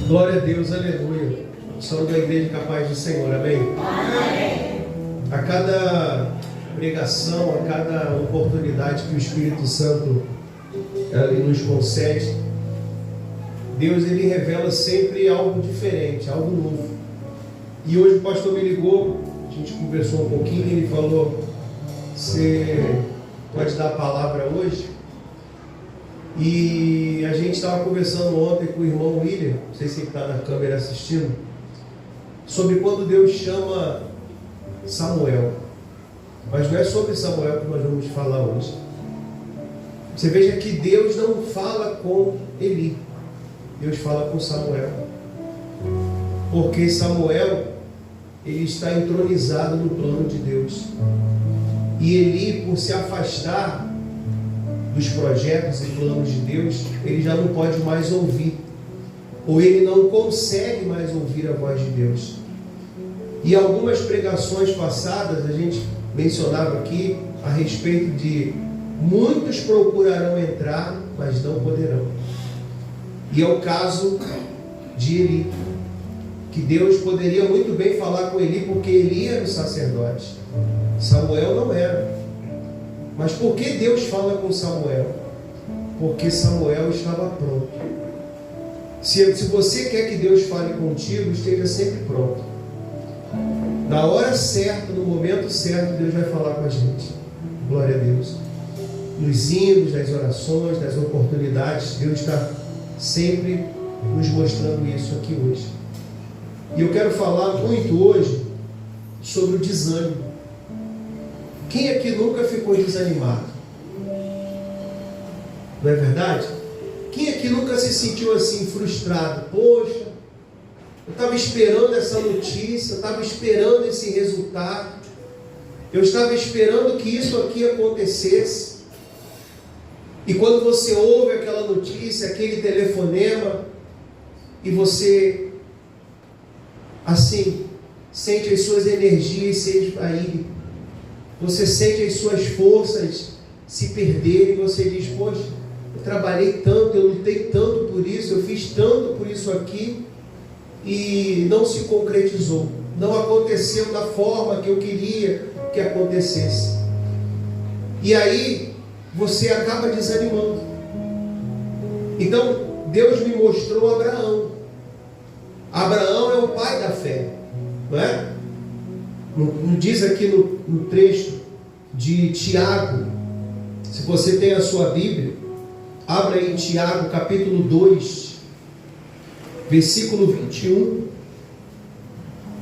Glória a Deus, aleluia. Somos da igreja capaz do Senhor, amém? Amém. A cada pregação, a cada oportunidade que o Espírito Santo nos concede, Deus ele revela sempre algo diferente, algo novo. E hoje o pastor me ligou, a gente conversou um pouquinho, ele falou: você pode dar a palavra hoje? E a gente estava conversando ontem com o irmão William, não sei se ele está na câmera assistindo, sobre quando Deus chama Samuel. Mas não é sobre Samuel que nós vamos falar hoje. Você veja que Deus não fala com Eli, Deus fala com Samuel. Porque Samuel, ele está entronizado no plano de Deus. E Eli, por se afastar dos projetos e planos de Deus, ele já não pode mais ouvir, ou ele não consegue mais ouvir a voz de Deus. E algumas pregações passadas a gente mencionava aqui a respeito de muitos procurarão entrar, mas não poderão. E é o caso de Eli, que Deus poderia muito bem falar com Eli, porque Eli era o sacerdote, Samuel não era. Mas por que Deus fala com Samuel? Porque Samuel estava pronto. Se você quer que Deus fale contigo, esteja sempre pronto. Na hora certa, no momento certo, Deus vai falar com a gente. Glória a Deus. Nos hinos, nas orações, nas oportunidades, Deus está sempre nos mostrando isso aqui hoje. E eu quero falar muito hoje sobre o desânimo. Quem aqui nunca ficou desanimado? Não é verdade? Quem aqui nunca se sentiu assim frustrado? Poxa, eu estava esperando essa notícia, eu estava esperando esse resultado, eu estava esperando que isso aqui acontecesse. E quando você ouve aquela notícia, aquele telefonema, e você assim sente as suas energias se esvaírem, você sente as suas forças se perderem, e você diz: poxa, eu trabalhei tanto, eu lutei tanto por isso, eu fiz tanto por isso aqui, e não se concretizou, não aconteceu da forma que eu queria que acontecesse. E aí você acaba desanimando. Então Deus me mostrou Abraão. Abraão é o pai da fé, não é? Não diz aqui no trecho de Tiago, se você tem a sua Bíblia, abra aí Tiago capítulo 2, versículo 21.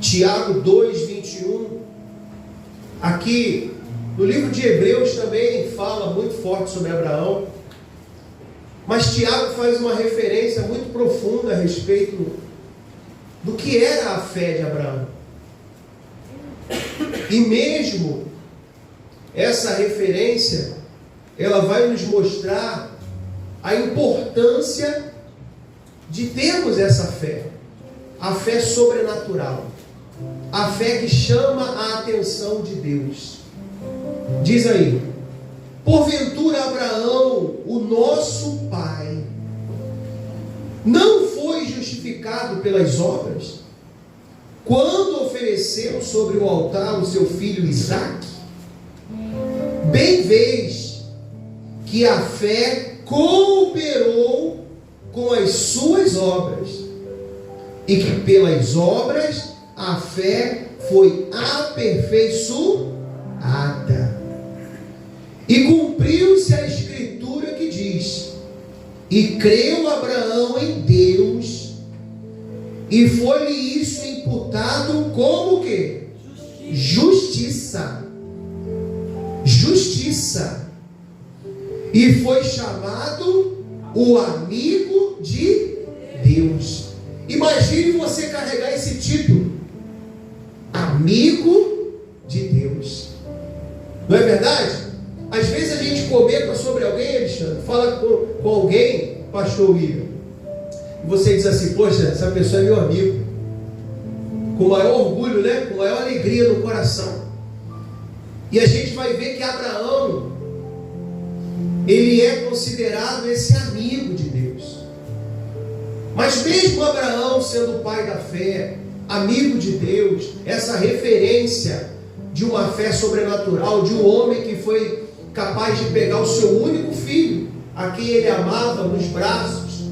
Tiago 2, 21. Aqui no livro de Hebreus também fala muito forte sobre Abraão, mas Tiago faz uma referência muito profunda a respeito do que era a fé de Abraão. E mesmo essa referência, ela vai nos mostrar a importância de termos essa fé, a fé sobrenatural, a fé que chama a atenção de Deus. Diz aí: porventura Abraão, o nosso pai, não foi justificado pelas obras, quando ofereceu sobre o altar o seu filho Isaque? Bem vês que a fé cooperou com as suas obras, e que pelas obras a fé foi aperfeiçoada. E cumpriu-se a escritura que diz: e creu Abraão em Deus, e foi-lhe isso imputado como o quê? Justiça. Justiça. E foi chamado o amigo de Deus. Imagine você carregar esse título: amigo de Deus. Não é verdade? Às vezes a gente comenta sobre alguém, Alexandre, fala com alguém, pastor William, e você diz assim: poxa, essa pessoa é meu amigo. Com maior orgulho, né? Com maior alegria no coração. E a gente vai ver que Abraão, ele é considerado esse amigo de Deus. Mas mesmo Abraão sendo pai da fé, amigo de Deus, essa referência de uma fé sobrenatural, de um homem que foi capaz de pegar o seu único filho, a quem ele amava, nos braços.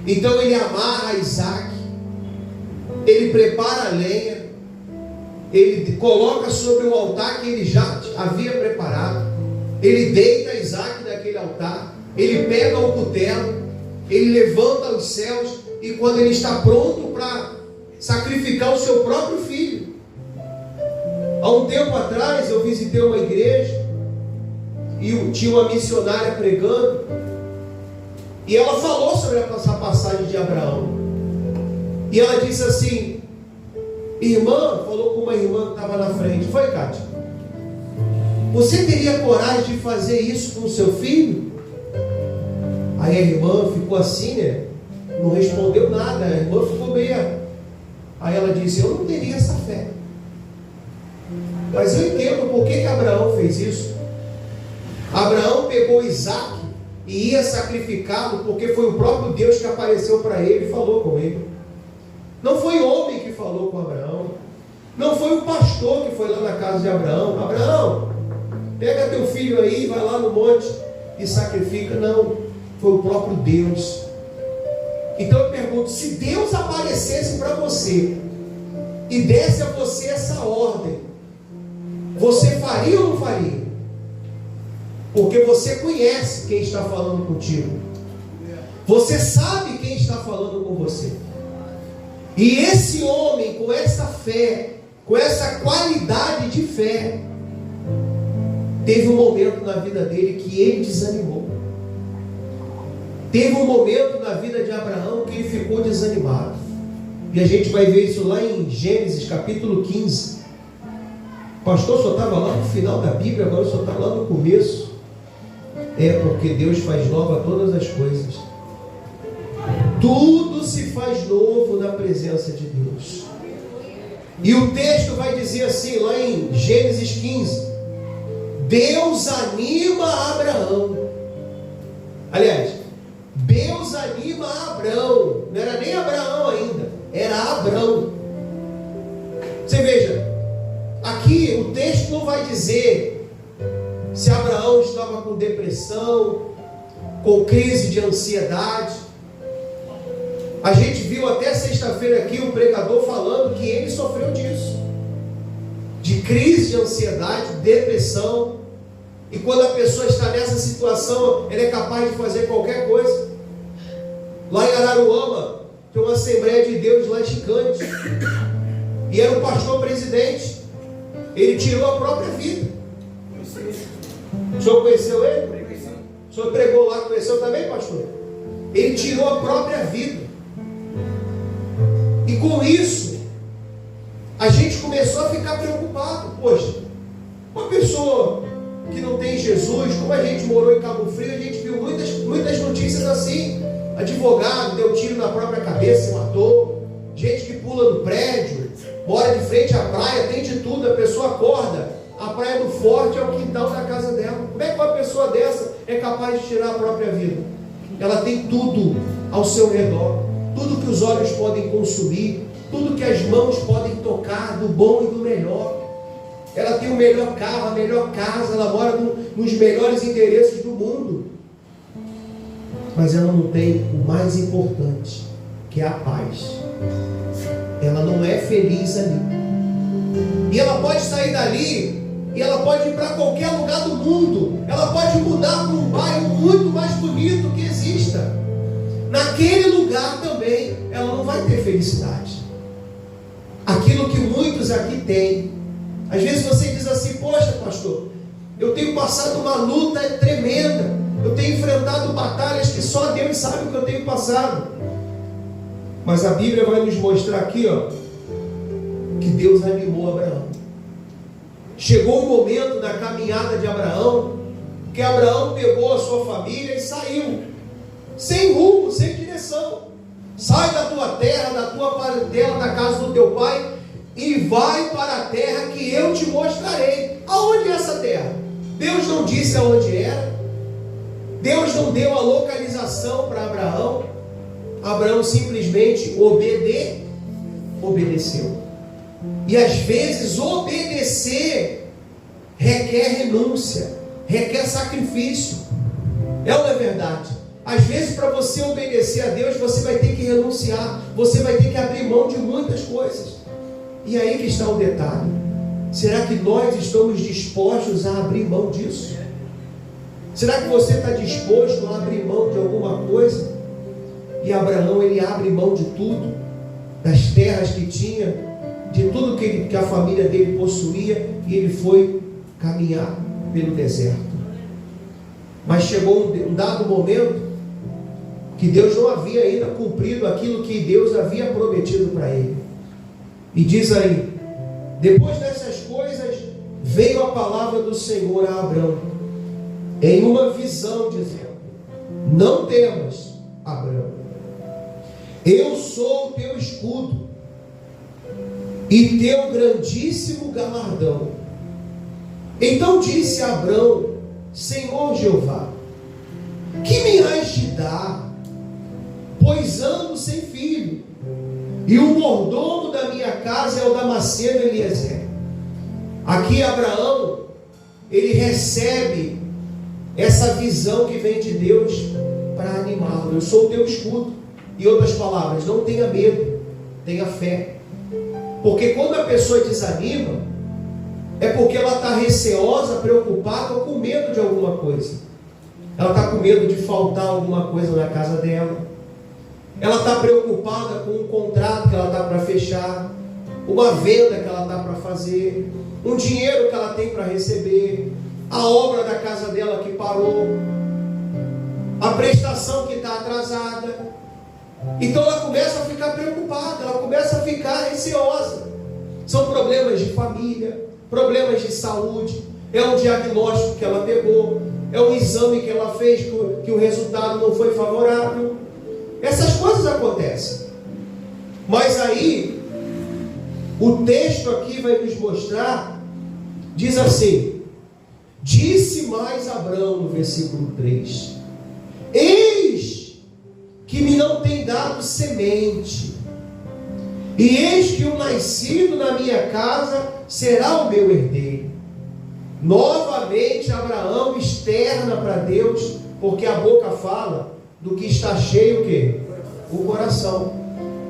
Então ele amarra Isaac, ele prepara a lenha, ele coloca sobre o altar que ele já havia preparado, ele deita Isaac naquele altar, ele pega o cutelo, ele levanta os céus, e quando ele está pronto para sacrificar o seu próprio filho. Há um tempo atrás eu visitei uma igreja e tinha uma missionária pregando, e ela falou sobre essa passagem de Abraão, e ela disse assim: irmã, falou com uma irmã que estava na frente, foi, Kátia, você teria coragem de fazer isso com o seu filho? Aí a irmã ficou assim, né? Não respondeu nada, a irmã ficou meio... Aí ela disse: eu não teria essa fé. Mas eu entendo por que Abraão fez isso. Abraão pegou Isaac e ia sacrificá-lo, porque foi o próprio Deus que apareceu para ele e falou com ele. Não foi homem que falou com Abraão, não foi o pastor que foi lá na casa de Abraão: Abraão, pega teu filho aí, vai lá no monte e sacrifica. Não, foi o próprio Deus. Então eu pergunto: se Deus aparecesse para você e desse a você essa ordem, você faria ou não faria? Porque você conhece quem está falando contigo, você sabe quem está falando com você. E esse homem, com essa fé, com essa qualidade de fé, teve um momento na vida dele que ele desanimou. Teve um momento na vida de Abraão que ele ficou desanimado. E a gente vai ver isso lá em Gênesis capítulo 15. Pastor, só estava lá no final da Bíblia, agora só está lá no começo. É porque Deus faz nova todas as coisas. Tudo se faz novo na presença de Deus. E o texto vai dizer assim, lá em Gênesis 15: Deus anima Abraão. Aliás, Deus anima Abrão. Não era nem Abraão ainda, era Abrão. Você veja, aqui o texto não vai dizer se Abraão estava com depressão, com crise de ansiedade. A gente viu até sexta-feira aqui um pregador falando que ele sofreu disso, de crise de ansiedade, depressão. E quando a pessoa está nessa situação, ela é capaz de fazer qualquer coisa. Lá em Araruama, tem uma Assembleia de Deus lá gigante, e era o pastor presidente. Ele tirou a própria vida. O senhor conheceu ele? O senhor pregou lá, conheceu também, pastor? Ele tirou a própria vida. E com isso, a gente começou a ficar preocupado. Poxa, uma pessoa que não tem Jesus, como a gente morou em Cabo Frio, a gente viu muitas notícias assim. Advogado deu tiro na própria cabeça, se matou. Gente que pula no prédio, mora de frente à praia, tem de tudo. A pessoa acorda, a praia do Forte é o quintal da casa dela. Como é que uma pessoa dessa é capaz de tirar a própria vida? Ela tem tudo ao seu redor, tudo que os olhos podem consumir, tudo que as mãos podem tocar, do bom e do melhor. Ela tem o melhor carro, a melhor casa, ela mora nos melhores endereços do mundo. Mas ela não tem o mais importante, que é a paz. Ela não é feliz ali. E ela pode sair dali, e ela pode ir para qualquer lugar do mundo. Ela pode mudar para um bairro muito mais bonito que exista. Naquele lugar também, ela não vai ter felicidade. Aquilo que muitos aqui têm. Às vezes você diz assim: poxa, pastor, eu tenho passado uma luta tremenda, eu tenho enfrentado batalhas que só Deus sabe o que eu tenho passado. Mas a Bíblia vai nos mostrar aqui, ó, que Deus animou Abraão. Chegou um momento na caminhada de Abraão, que Abraão pegou a sua família e saiu, sem rumo, sem direção. Sai da tua terra, da tua parentela, da casa do teu pai, e vai para a terra que eu te mostrarei. Aonde é essa terra? Deus não disse aonde era. Deus não deu a localização para Abraão. Abraão simplesmente obedeceu. E às vezes obedecer requer renúncia, requer sacrifício. É ou não é verdade? Às vezes, para você obedecer a Deus, você vai ter que renunciar, você vai ter que abrir mão de muitas coisas. E aí que está o detalhe. Será que nós estamos dispostos a abrir mão disso? Será que você está disposto a abrir mão de alguma coisa? E Abraão, ele abre mão de tudo, das terras que tinha, de tudo que a família dele possuía, e ele foi caminhar pelo deserto. Mas chegou um dado momento que Deus não havia ainda cumprido aquilo que Deus havia prometido para ele. E diz aí: depois dessas coisas, veio a palavra do Senhor a Abraão, em uma visão, dizendo: não temas, Abraão, eu sou o teu escudo e teu grandíssimo galardão. Então disse Abraão: Senhor Jeová, que me hás de dar, pois ando sem filho, e o mordomo da minha casa é o Damasceno Eliezer. Aqui Abraão, ele recebe essa visão que vem de Deus para animá-lo. Eu sou o teu escudo. Em outras palavras, não tenha medo, tenha fé. Porque quando a pessoa desanima, é porque ela está receosa, preocupada ou com medo de alguma coisa. Ela está com medo de faltar alguma coisa na casa dela. Ela está preocupada com um contrato que ela está para fechar, uma venda que ela está para fazer, um dinheiro que ela tem para receber, a obra da casa dela que parou, a prestação que está atrasada. Então ela começa a ficar preocupada, ela começa a ficar receosa. São problemas de família, problemas de saúde, é um diagnóstico que ela pegou, é um exame que ela fez que o resultado não foi favorável. Essas coisas acontecem. Mas aí, o texto aqui vai nos mostrar, diz assim: disse mais Abraão, no versículo 3, eis que me não tem dado semente, e eis que o nascido na minha casa será o meu herdeiro. Novamente Abraão externa para Deus, porque a boca fala do que está cheio o quê? O coração.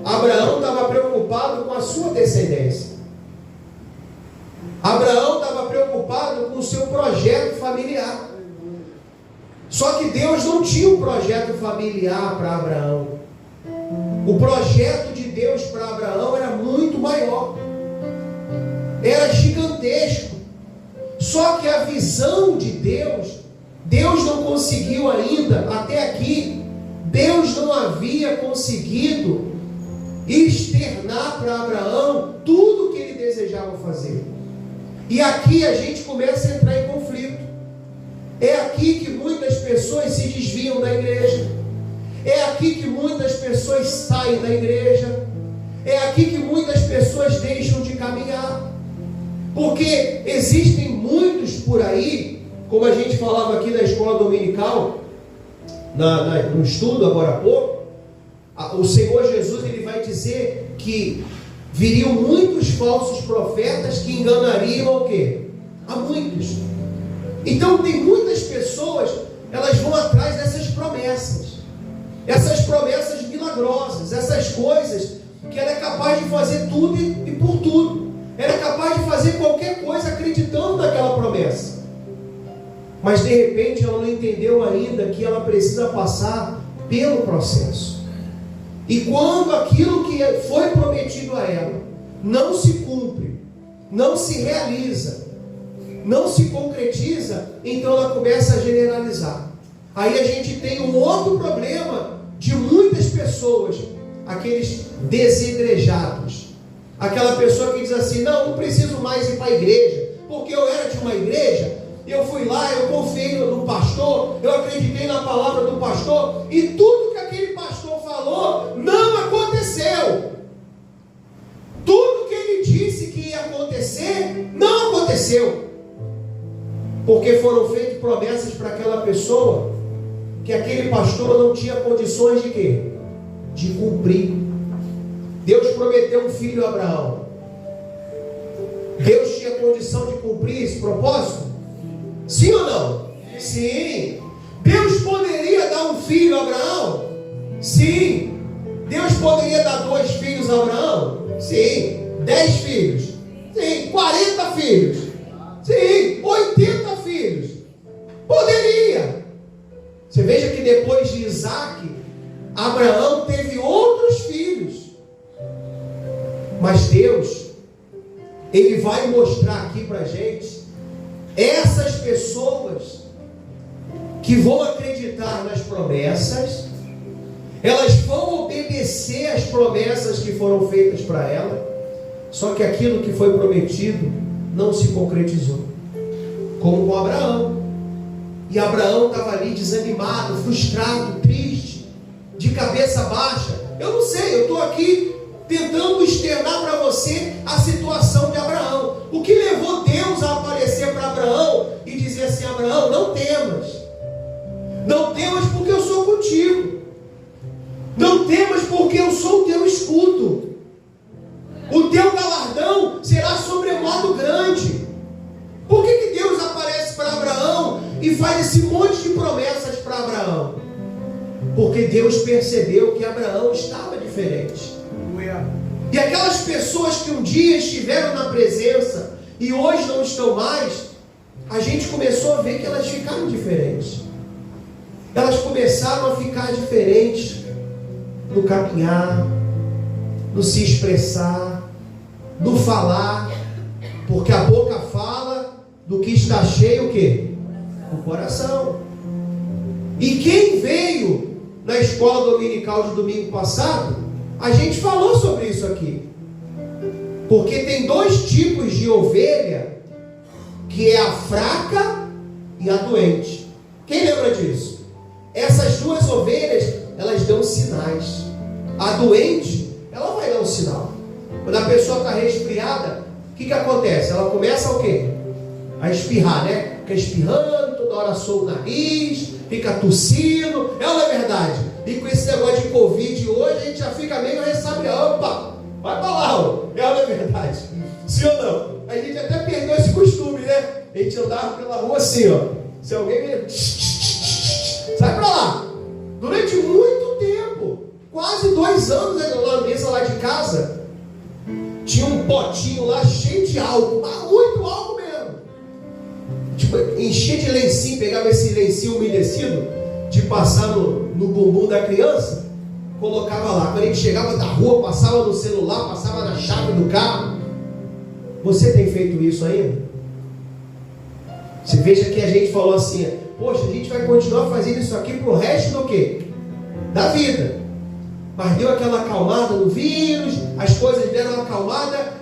Abraão estava preocupado com a sua descendência. Abraão estava preocupado com o seu projeto familiar. Só que Deus não tinha um projeto familiar para Abraão. O projeto de Deus para Abraão era muito maior. Era gigantesco. Só que a visão de Deus, Deus não conseguiu ainda, até aqui, Deus não havia conseguido externar para Abraão tudo o que ele desejava fazer. E aqui a gente começa a entrar em conflito. É aqui que muitas pessoas se desviam da igreja. É aqui que muitas pessoas saem da igreja. É aqui que muitas pessoas deixam de caminhar. Porque existem muitos por aí, como a gente falava aqui na escola dominical, no estudo agora há pouco, o Senhor Jesus, ele vai dizer que viriam muitos falsos profetas que enganariam o quê? A muitos. Então tem muitas pessoas, elas vão atrás dessas promessas milagrosas, essas coisas que ela é capaz de fazer tudo e por tudo. Ela é capaz de fazer qualquer coisa acreditando naquela promessa. Mas de repente ela não entendeu ainda que ela precisa passar pelo processo. E quando aquilo que foi prometido a ela não se cumpre, não se realiza, não se concretiza, então ela começa a generalizar. Aí a gente tem um outro problema de muitas pessoas, aqueles desigrejados. Aquela pessoa que diz assim: não preciso mais ir para a igreja, porque eu era de uma igreja, eu fui lá, eu confiei no pastor, eu acreditei na palavra do pastor, e tudo que aquele pastor falou não aconteceu. Tudo que ele disse que ia acontecer, não aconteceu. Porque foram feitas promessas para aquela pessoa que aquele pastor não tinha condições de quê? de cumprir. Deus prometeu um filho a Abraão. Deus tinha condição de cumprir esse propósito? Sim ou não? Sim. Deus poderia dar um filho a Abraão? Sim. Deus poderia dar 2 filhos a Abraão? Sim. 10 filhos? Sim. 40 filhos? Sim. 80 filhos? Poderia. Você veja que depois de Isaac, Abraão teve outros filhos. Mas Deus, Ele vai mostrar aqui para a gente essas pessoas que vão acreditar nas promessas, elas vão obedecer às promessas que foram feitas para ela, só que aquilo que foi prometido não se concretizou, como com Abraão. E Abraão estava ali desanimado, frustrado, triste, de cabeça baixa. Eu não sei, eu estou aqui tentando externar para você a situação de Abraão. O que levou Deus a aparecer para Abraão e dizer assim: Abraão, não temas. Não temas porque eu sou contigo. Não temas porque eu sou o teu escudo. O teu galardão será sobremodo grande. Por que Deus aparece para Abraão e faz esse monte de promessas para Abraão? Porque Deus percebeu que Abraão estava diferente. E aquelas pessoas que um dia estiveram na presença e hoje não estão mais, a gente começou a ver que elas ficaram diferentes. Elas começaram a ficar diferentes no caminhar, no se expressar, no falar, porque a boca fala do que está cheio o quê? O coração. E quem veio na escola dominical de domingo passado, a gente falou sobre isso aqui. Porque tem 2 tipos de ovelha, que é a fraca e a doente. Quem lembra disso? Essas 2 ovelhas, elas dão sinais. A doente, ela vai dar um sinal. Quando a pessoa está resfriada, o que acontece? Ela começa o quê? A espirrar, né? Fica espirrando, toda hora soa o nariz, fica tossindo. É ou não é verdade? E com esse negócio de Covid hoje, a gente já fica meio ressabiado. Opa, vai pra lá, ó. É ou não é verdade? Sim ou não? A gente até perdeu esse costume, né? A gente andava pela rua assim, ó. Se alguém me... sai pra lá. Durante muito tempo, quase 2 anos, na mesa lá de casa, tinha um potinho lá cheio de álcool, mas muito álcool mesmo. Tipo, enchia de lencinho, pegava esse lencinho umedecido de passar no bumbum da criança, colocava lá. Quando a gente chegava da rua, passava no celular, passava na chave do carro. Você tem feito isso ainda? Você veja que a gente falou assim: poxa, a gente vai continuar fazendo isso aqui pro resto do quê? Da vida. Mas deu aquela acalmada no vírus, as coisas deram uma acalmada,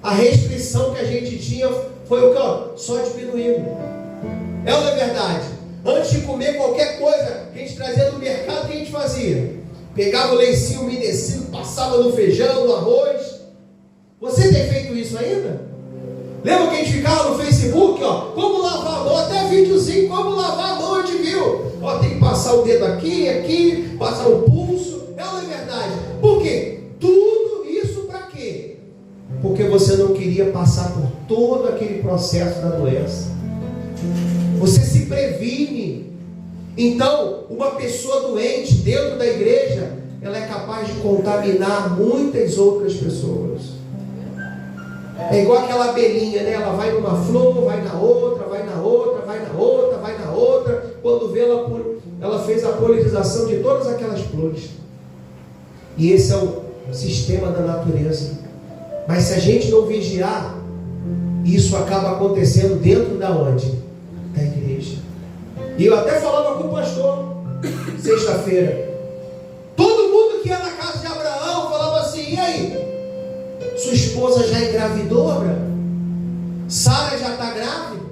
a restrição que a gente tinha foi o que? Só diminuindo. É ou não é verdade? Antes de comer qualquer coisa que a gente trazia do mercado, o que a gente fazia? Pegava o lencinho umedecido, passava no feijão, no arroz. Você tem feito isso ainda? Lembra que a gente ficava no Facebook, como lavar a mão, até videozinho, como lavar a mão, a gente viu. Tem que passar o dedo aqui, passar o pulso. É ou não é verdade? Por quê? Tudo isso para quê? Porque você não queria passar por todo aquele processo da doença. Você se previne. Então, uma pessoa doente dentro da igreja, ela é capaz de contaminar muitas outras pessoas. É igual aquela abelhinha, né? Ela vai numa flor, vai na outra, vai na outra, vai na outra, vai na outra. Quando vê, ela fez a polinização de todas aquelas flores. E esse é o sistema da natureza. Mas se a gente não vigiar, isso acaba acontecendo dentro da onde? Da igreja. E eu até falava com o pastor sexta-feira. Todo mundo que ia na casa de Abraão falava assim: e aí? Sua esposa já engravidou, Abraão? Sara já está grávida?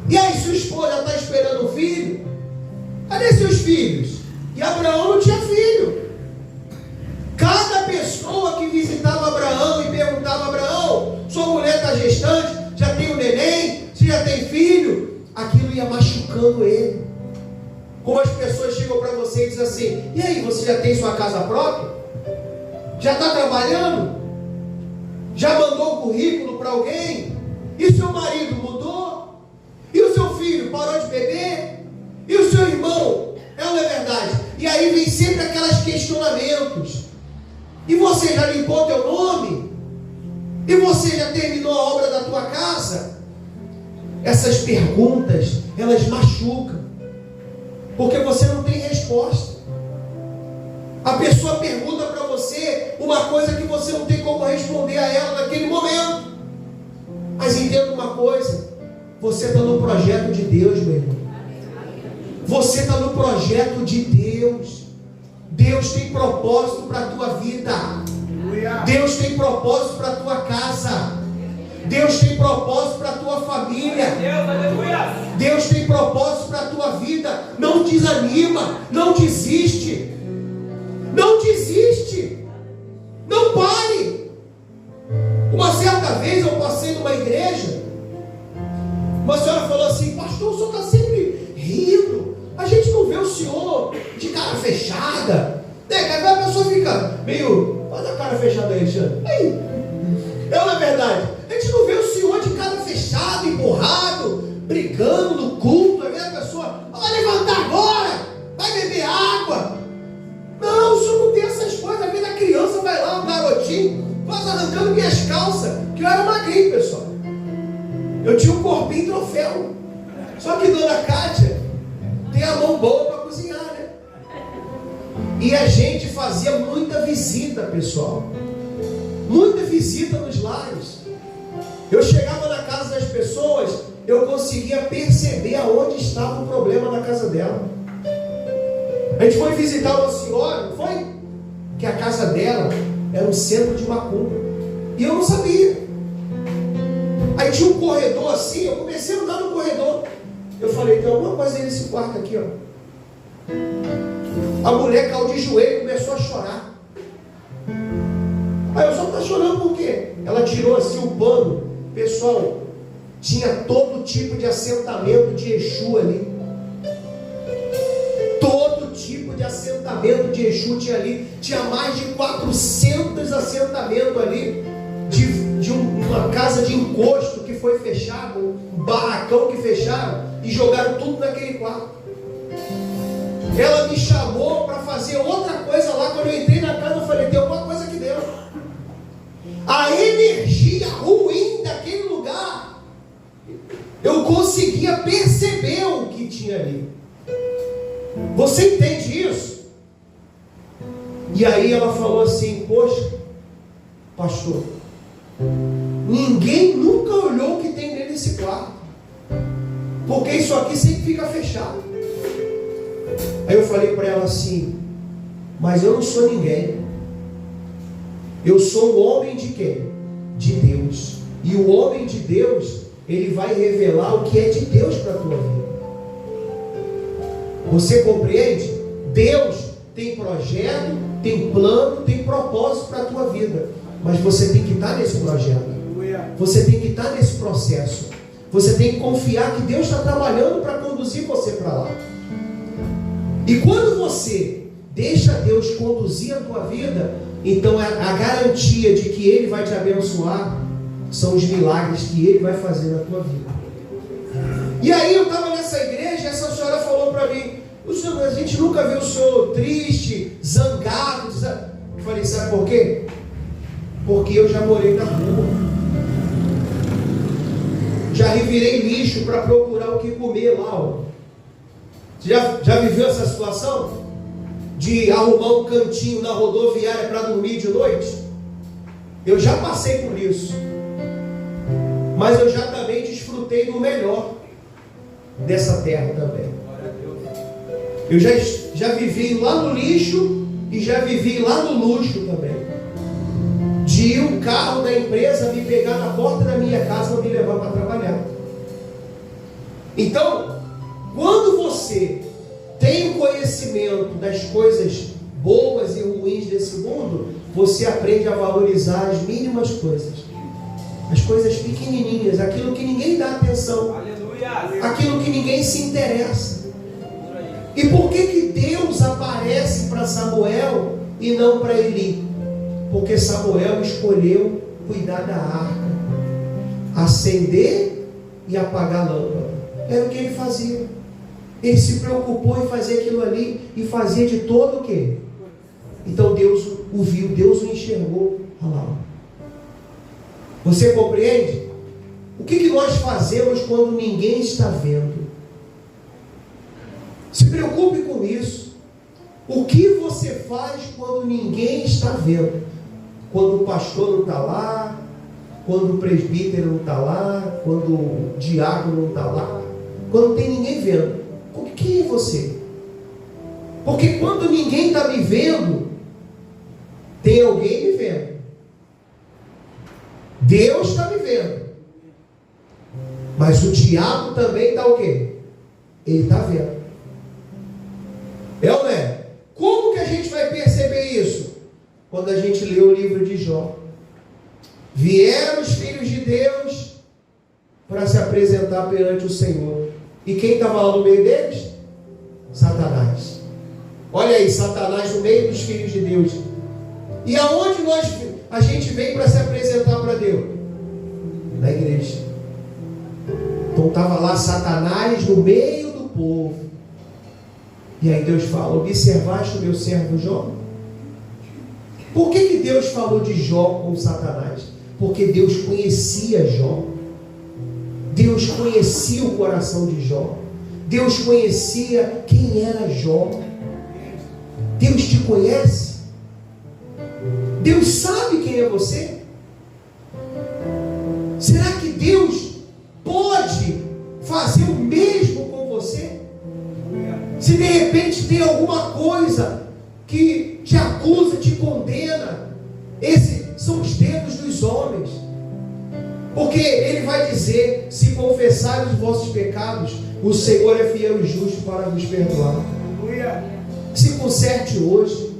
E aí, sua esposa já está esperando um filho? Cadê seus filhos? E Abraão não tinha filho. Cada pessoa que visitava Abraão e perguntava: Abraão, sua mulher está gestante? Já tem um neném? Você já tem filho? Aquilo ia machucando ele. Como as pessoas chegam para você você e diz assim: e aí, você já tem sua casa própria? Já está trabalhando? Já mandou o currículo para alguém? E o seu marido mudou? E o seu filho parou de beber? E o seu irmão? Não é verdade? E aí vem sempre aqueles questionamentos. E você já limpou teu nome? E você já terminou a obra da tua casa? Essas perguntas, elas machucam, porque você não tem resposta. A pessoa pergunta para você uma coisa que você não tem como responder a ela naquele momento. Mas entenda uma coisa: você está no projeto de Deus, meu irmão. Você está no projeto de Deus. Deus tem propósito para a tua vida. Deus tem propósito para a tua casa. Deus tem propósito para a tua família. Deus tem propósito para a tua vida. Não desanima, não desiste. Não desiste. Não pare. Uma certa vez eu passei numa igreja. Uma senhora falou assim: pastor, o senhor está sempre rindo. A gente não vê o senhor de cara fechada. A pessoa fica meio... Faz a cara fechada aí, Alexandre. Aí. Não é verdade? A gente não vê o senhor de cara fechada, emburrado, brigando no culto. Aí a pessoa: vai levantar agora, vai beber água. Não, o senhor não tem essas coisas. A vida da criança vai lá, um garotinho, faz arrancando minhas calças, que eu era magrinho, pessoal. Eu tinha um corpinho troféu. Só que dona Cátia tem a mão boa para cozinhar, né? E a gente fazia muita visita, pessoal. Muita visita nos lares. Eu chegava na casa das pessoas, eu conseguia perceber aonde estava o problema na casa dela. A gente foi visitar uma senhora, não foi? Que a casa dela era um centro de macumba. E eu não sabia. Aí tinha um corredor assim, eu comecei a andar no corredor. Eu falei: tem alguma coisa aí nesse quarto aqui, ó. A mulher caiu de joelho e começou a chorar. Aí eu só: tá chorando por quê? Ela tirou assim o pano. Pessoal, tinha todo tipo de assentamento de Exu ali. Todo tipo de assentamento de Exu tinha ali. Tinha mais de 400 assentamentos ali. De uma casa de encosto que foi fechada, um barracão que fecharam e jogaram tudo naquele quarto. Ela me chamou para fazer outra coisa lá. Quando eu entrei na casa, eu falei: tem alguma coisa aqui dentro. A energia ruim daquele lugar, eu conseguia perceber o que tinha ali. Você entende isso? E aí ela falou assim: poxa, pastor, ninguém nunca olhou o que tem dentro desse quarto, porque isso aqui sempre fica fechado. Aí eu falei para ela assim: mas eu não sou ninguém. Eu sou um homem de quem? De Deus. E o homem de Deus, ele vai revelar o que é de Deus para a tua vida. Você compreende? Deus tem projeto, tem plano, tem propósito para a tua vida. Mas você tem que estar nesse projeto. Você tem que estar nesse processo. Você tem que confiar que Deus está trabalhando para conduzir você para lá. E quando você deixa Deus conduzir a tua vida, então a garantia de que Ele vai te abençoar são os milagres que Ele vai fazer na tua vida. E aí eu estava nessa igreja e essa senhora falou para mim: a gente nunca viu o senhor triste, zangado. Eu falei: sabe por quê? Porque eu já morei na rua. Já revirei lixo para procurar o que comer lá. Ó. Você já viveu essa situação? De arrumar um cantinho na rodoviária para dormir de noite? Eu já passei por isso. Mas eu já também desfrutei do melhor dessa terra também. Eu já vivi lá no lixo e já vivi lá no luxo também. De ir um carro da empresa me pegar na porta da minha casa e me levar para trabalhar. Então, quando você tem o conhecimento das coisas boas e ruins desse mundo, você aprende a valorizar as mínimas coisas, as coisas pequenininhas, aquilo que ninguém dá atenção, aquilo que ninguém se interessa. E por que Deus aparece para Samuel e não para Eli? Porque Samuel escolheu cuidar da arca, acender e apagar a lâmpada. Era o que ele fazia. Ele se preocupou em fazer aquilo ali e fazia de todo o quê? Então Deus o viu, Deus o enxergou. Olha lá. Você compreende? O que nós fazemos quando ninguém está vendo? Se preocupe com isso. O que você faz quando ninguém está vendo? Quando o pastor não está lá, quando o presbítero não está lá, quando o diácono não está lá, quando não tem ninguém vendo. Quem é você? Porque quando ninguém está me vendo, tem alguém me vendo. Deus está me vendo. Mas o diabo também está o quê? Ele está vendo. É ou não é? Como que a gente vai perceber isso? Quando a gente lê o livro de Jó. Vieram os filhos de Deus para se apresentar perante o Senhor. E quem estava lá no meio deles? Satanás. Olha aí, Satanás no meio dos filhos de Deus. E aonde a gente vem para se apresentar para Deus? Na igreja. Então estava lá Satanás no meio do povo. E aí Deus fala: observaste o meu servo Jó? Por que Deus falou de Jó com Satanás? Porque Deus conhecia Jó. Deus conhecia o coração de Jó. Deus conhecia quem era Jó. Deus te conhece. Deus sabe quem é você. Será que Deus pode fazer o mesmo com você? Se de repente tem alguma coisa que te acusa, te condena, esses são os dedos dos homens. Porque Ele vai dizer: se confessarem os vossos pecados, o Senhor é fiel e justo para nos perdoar. Se conserte hoje.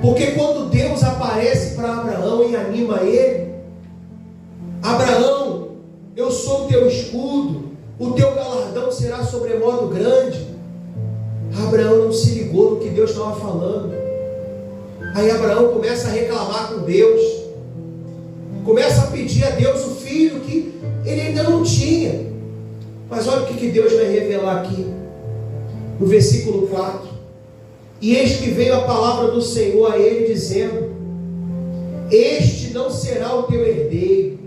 Porque quando Deus aparece para Abraão e anima ele: Abraão, eu sou o teu escudo, o teu galardão será sobremodo grande. Abraão não se ligou no que Deus estava falando. Aí Abraão começa a reclamar com Deus, começa a pedir a Deus o filho que ele ainda não tinha. Mas olha o que Deus vai revelar aqui no versículo 4. E eis que veio a palavra do Senhor a ele, dizendo: este não será o teu herdeiro.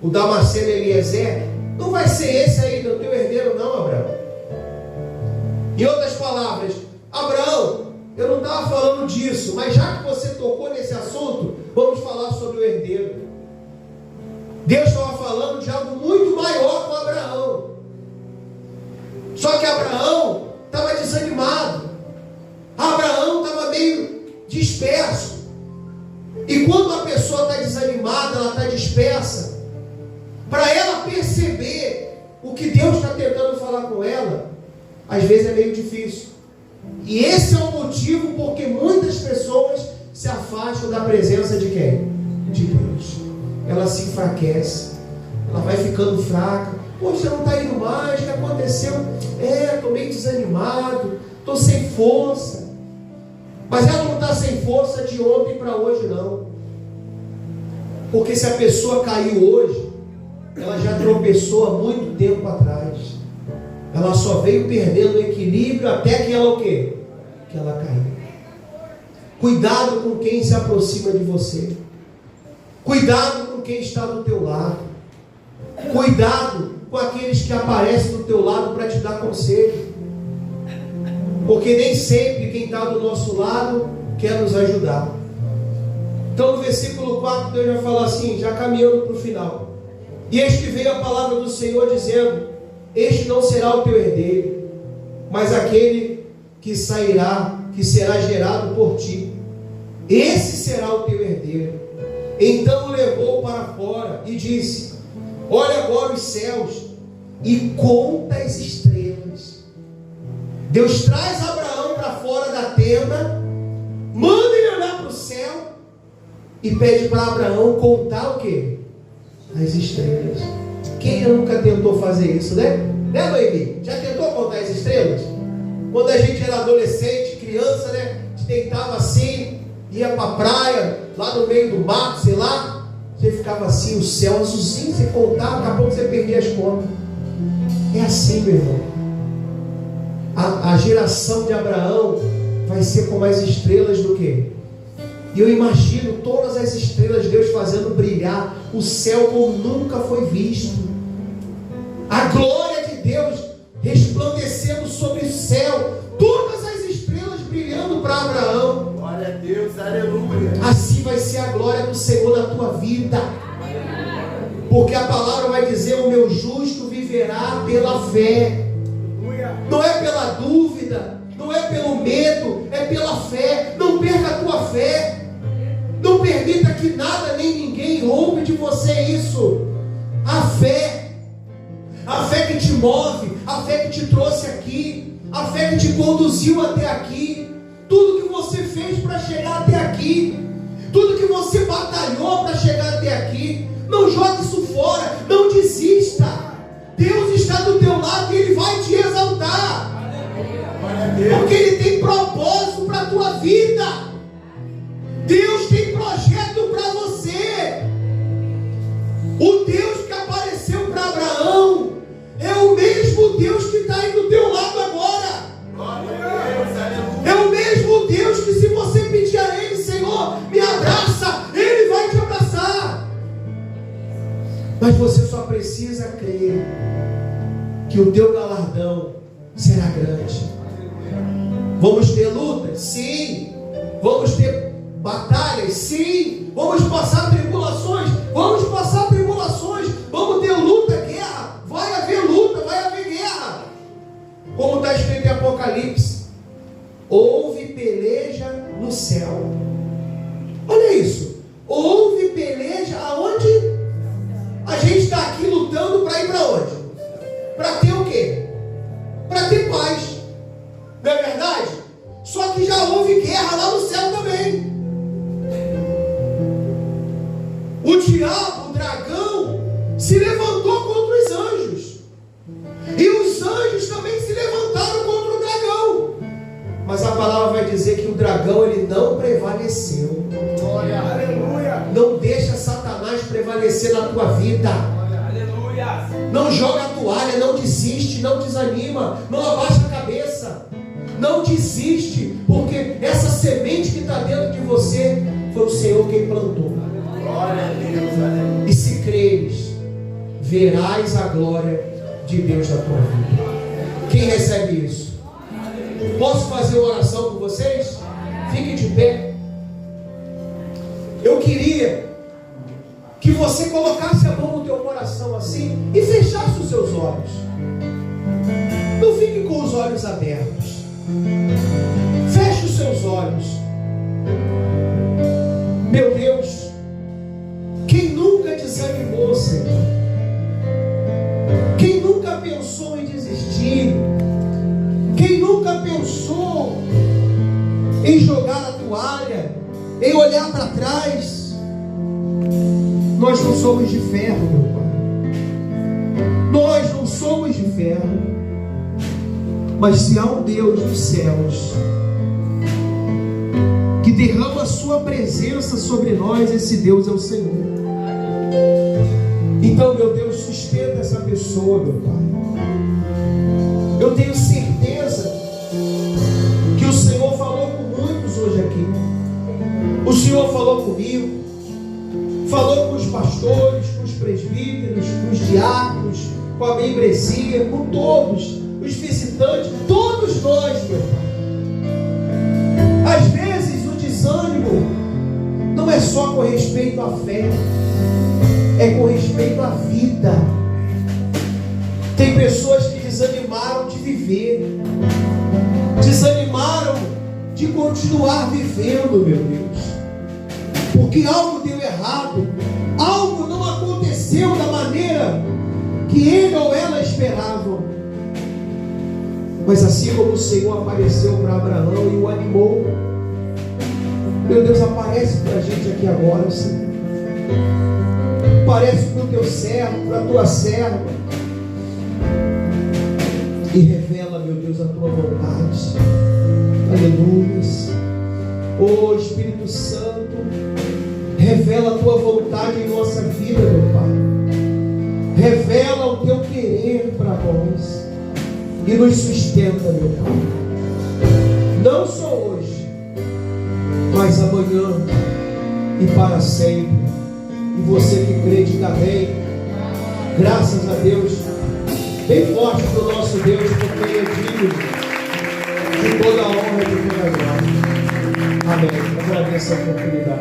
O Damasceno Eliezer não vai ser esse aí o teu herdeiro não, Abraão. Em outras palavras, Abraão, eu não estava falando disso, mas já que você tocou nesse assunto, vamos falar sobre o herdeiro. Deus estava falando de algo muito maior com Abraão. Só que Abraão estava desanimado. Abraão estava meio disperso. E quando a pessoa está desanimada, ela está dispersa, para ela perceber o que Deus está tentando falar com ela, às vezes é meio difícil. E esse é o motivo porque muitas pessoas se afastam da presença de quem? De Deus. Ela se enfraquece, ela vai ficando fraca. Poxa, não está indo mais, o que aconteceu? Estou meio desanimado, estou sem força. Mas ela não está sem força de ontem para hoje, não. Porque se a pessoa caiu hoje, ela já tropeçou há muito tempo atrás. Ela só veio perdendo o equilíbrio até que ela o quê? Que ela caiu. Cuidado com quem se aproxima de você. Cuidado com quem está do teu lado. Cuidado com aqueles que aparecem do teu lado para te dar conselho. Porque nem sempre quem está do nosso lado quer nos ajudar. Então no versículo 4 Deus já fala assim, já caminhando para o final: e eis que veio a palavra do Senhor dizendo: este não será o teu herdeiro, mas aquele que sairá, que será gerado por ti, esse será o teu herdeiro. Então o levou para fora e disse: olha agora os céus e conta as estrelas. Deus traz Abraão para fora da tenda, manda ele olhar para o céu e pede para Abraão contar o quê? As estrelas. Quem nunca tentou fazer isso, né? Né, Noemi? Já tentou contar as estrelas? Quando a gente era adolescente, criança, né? A gente deitava assim, ia para a praia, lá no meio do mato, sei lá. Você ficava assim, o céu azulzinho, você contava, daqui a pouco você perdia as contas. É assim, meu irmão. A geração de Abraão vai ser como as estrelas do quê? E eu imagino todas as estrelas, Deus fazendo brilhar o céu como nunca foi visto. A glória de Deus resplandecendo sobre o céu. Todas as estrelas brilhando para Abraão. Glória a Deus, aleluia. Assim vai ser a glória do Senhor na tua vida. Porque a palavra vai dizer: o meu justo viverá pela fé. Não é pela dúvida, não é pelo medo, é pela fé. Não perca a tua fé. Não permita que nada nem ninguém roube de você isso. A fé que te move, a fé que te trouxe aqui, a fé que te conduziu até aqui, tudo que você fez para chegar até aqui, tudo que você batalhou para chegar até aqui. Não jogue isso fora, não desista. Deus está do teu lado e Ele vai te exaltar, porque Ele tem propósito para a tua vida. Deus tem projeto para você. O Deus que apareceu para Abraão é o mesmo Deus que está aí do teu lado agora. É o mesmo Deus que, se você pedir a Ele: Senhor, me abraça, Ele vai te abraçar. Mas você só precisa crer que o teu galardão será grande. Vamos ter lutas? Sim. Vamos ter batalhas? Sim. Vamos passar tribulações? Vamos passar tribulações. Vamos ter luta, guerra. Vai haver luta, vai haver guerra. Como está escrito em Apocalipse: houve peleja no céu. Olha isso. Houve peleja aonde? A gente está aqui lutando para ir para onde? Para ter o quê? Para ter paz. Não é verdade? Só que já houve guerra lá no céu também. O diabo, o dragão, se levantou contra os anjos. E os anjos também se levantaram contra o dragão. Mas a palavra vai dizer que o dragão, ele não prevaleceu. Glória, aleluia. Não deixa Satanás prevalecer na tua vida. Aleluia. Não joga a toalha, não desiste, não desanima, não abaixa a cabeça. Não desiste, porque essa semente que está dentro de você foi o Senhor quem plantou. Glória a Deus, aleluia. E se creres, verás a glória de Deus na tua vida. Quem recebe isso? Posso fazer uma oração com vocês? Fique de pé. Eu queria que você colocasse a mão no teu coração assim e fechasse os seus olhos. Não fique com os olhos abertos. Feche os seus olhos. Meu Deus, quem nunca desanimou, Senhor? Quem nunca pensou em desistir? Quem nunca pensou em jogar a toalha, em olhar para trás? Nós não somos de ferro, meu Pai. Nós não somos de ferro. Mas se há um Deus dos céus que derrama a sua presença sobre nós, esse Deus é o Senhor. Então, meu Deus, sustenta essa pessoa, meu Pai. Eu tenho certeza que o Senhor falou com muitos hoje aqui. O Senhor falou comigo, falou com os pastores, com os presbíteros, com os diáconos, com a membresia, com todos os visitantes, todos nós, meu Pai. Às vezes o desânimo não é só com respeito à fé, é com respeito à vida. Tem pessoas que desanimaram de viver, desanimaram de continuar vivendo, meu Deus, porque algo deu errado, algo não aconteceu da maneira que ele ou ela esperavam. Mas assim como o Senhor apareceu para Abraão e o animou, meu Deus, aparece para a gente aqui agora, Senhor. Aparece para o teu servo, para a tua serva, e revela, meu Deus, a tua vontade. Aleluia. Oh Espírito Santo, revela a tua vontade em nossa vida, meu Pai. Revela o teu querer para nós e nos sustenta, meu Pai. Não só hoje, mas amanhã e para sempre. E você que crê, diga amém. Graças a Deus, bem forte para o nosso Deus, porque Ele é digno de toda a honra e de toda a glória. Amém. Agradeço a oportunidade.